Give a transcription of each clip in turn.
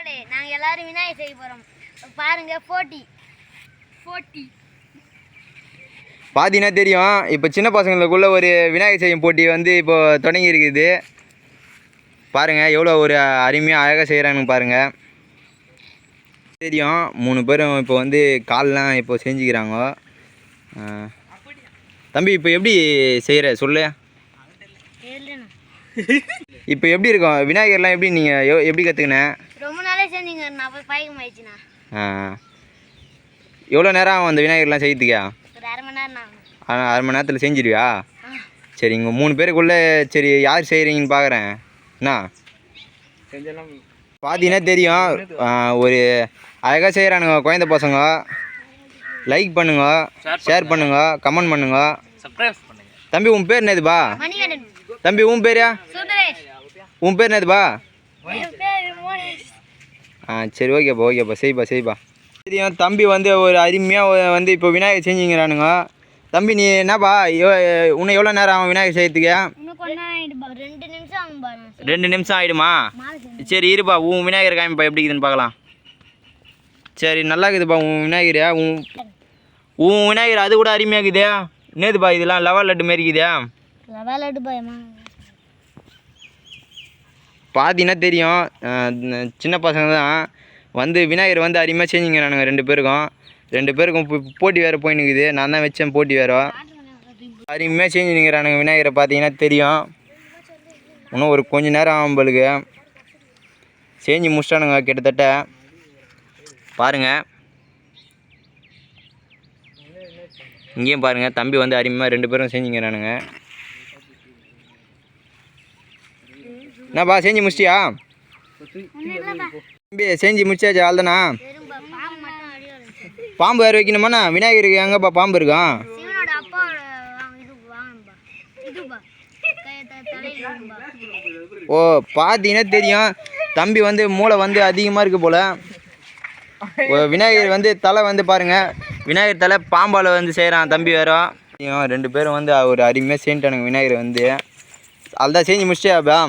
மக்களே நாங்க எல்லாரும் விநாயகர் செய்ய போறோம். பாருங்க போட்டி பார்த்தீங்கன்னா தெரியும். இப்போ சின்ன பசங்களுக்குள்ள ஒரு விநாயகர் செய்யும் போட்டி வந்து இப்போ தொடங்கி இருக்குது. பாருங்கள் எவ்வளோ ஒரு அருமையாக அழகாக செய்கிறானுங்க பாருங்கள். தெரியும் 3 பேரும் இப்போ வந்து கால்லாம் இப்போ செஞ்சுக்கிறாங்க. தம்பி இப்போ எப்படி செய்கிற சொல்லு. இப்போ எப்படி இருக்கும் விநாயகர்லாம் எப்படி நீங்கள் எப்படி கற்றுக்கினேன்? ரொம்ப நாளே செஞ்சீங்க, நான் போய் பழக்கம் ஆயிடுச்சுண்ணா. எவ்வளோ நேரம் ஆகும் அந்த விநாயகர்லாம் செய்யறதுக்கா? ஒரு அரை மணி நேரம் ஆகும். அரை மணி நேரத்தில் செஞ்சிடுவியா? சரி, இங்கே 3 பேருக்குள்ளே சரி யார் செய்கிறீங்கன்னு பார்க்குறேன். என்ன பார்த்தீங்கன்னா தெரியும். ஒரு அழகாக செய்கிறானுங்க குழந்தை பசங்க. லைக் பண்ணுங்க, ஷேர் பண்ணுங்க, கமெண்ட் பண்ணுங்க, சப்ஸ்கிரைப் பண்ணுங்க. தம்பி உன் பேர் என்னதுப்பா? தம்பி உன் பேரா? உன் பேர் என்னதுப்பா? சரி ஓகேப்பா செய்ப்பா. தெரியும் தம்பி வந்து ஒரு அருமையாக வந்து இப்போ விநாயகர் செஞ்சுங்கிறானுங்க. தம்பி நீ என்னப்பா இன்னும் எவ்வளோ நேரம் ஆகும் விநாயகர் செய்யறதுக்கு? 2 நிமிஷம் ஆகிடுமா? சரி இருப்பா, உன் விநாயகர் காமிப்பா எப்படி இருக்குதுன்னு பார்க்கலாம். சரி நல்லா இருக்குதுப்பா உன் விநாயகர். உன் விநாயகர் அது கூட அருமையாக இருக்குதே. என்னதுப்பா இதெல்லாம் லெவல் லட்டு மாரி இருக்குதே. பார்த்தீங்கன்னா தெரியும் சின்ன பசங்க தான் வந்து விநாயகர் வந்து அருமையாக செஞ்சுங்கிறானுங்க. 2 பேருக்கும் போட்டி வேறு போயின்னுக்குது. நான் தான் வச்சேன் போட்டி வேறு. அருமையாக செஞ்சுங்கிறானுங்க விநாயகரை. பார்த்தீங்கன்னா தெரியும் இன்னும் ஒரு கொஞ்ச நேரம் ஆகும்பளுக்கு செஞ்சு முடிச்சிட்டானுங்க கிட்டத்தட்ட. பாருங்கள் இங்கேயும் பாருங்கள் தம்பி வந்து அருமையாக 2 பேரும் செஞ்சுங்கிறானுங்க. என்னப்பா செஞ்சு முடிச்சிட்டியா? தம்பி செஞ்சு முடிச்சாச்சு ஆள்தானா? பாம்பு வேறு வைக்கணுமாண்ணா விநாயகருக்கு? எங்கப்பா பாம்பு இருக்கான்? ஓ பார்த்தீங்கன்னா தெரியும் தம்பி வந்து மூளை வந்து அதிகமாக இருக்குது போல். விநாயகர் வந்து தலை வந்து பாருங்கள், விநாயகர் தலை பாம்பால் வந்து செய்கிறான் தம்பி வேறு. 2 பேரும் வந்து ஒரு அருமையாக செஞ்சுட்டானுங்க விநாயகர் வந்து. அதுதான் செஞ்சு முடிச்சிட்டியாப்பா?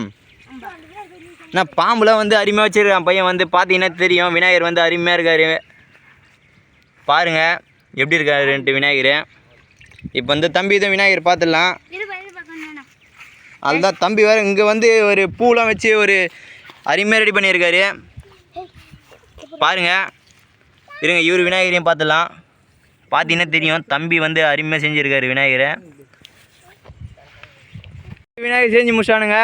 நான் பாம்புலாம் வந்து அருமையாக வச்சுருக்கான் பையன் வந்து. பார்த்தீங்கன்னா தெரியும் விநாயகர் வந்து அருமையாக இருக்கார். பாருங்கள் எப்படி இருக்காரு 2 விநாயகர். இப்போ வந்து தம்பி தான் விநாயகர் பார்த்துடலாம். அதுதான் தம்பி வேறு இங்கே வந்து ஒரு பூலாம் வச்சு ஒரு அருமையாக ரெடி பண்ணியிருக்காரு. பாருங்கள் இருங்க இவர் விநாயகரையும் பார்த்துடலாம். பார்த்தீங்கன்னா தெரியும் தம்பி வந்து அருமையாக செஞ்சுருக்காரு விநாயகரை. விநாயகர் செஞ்சு முடிச்சானுங்க.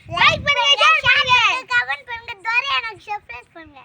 லைக் பண்ணுங்க, ஷேர் பண்ணுங்க, கமெண்ட் பண்ணுங்க, சப்ஸ்கிரைப் பண்ணுங்க.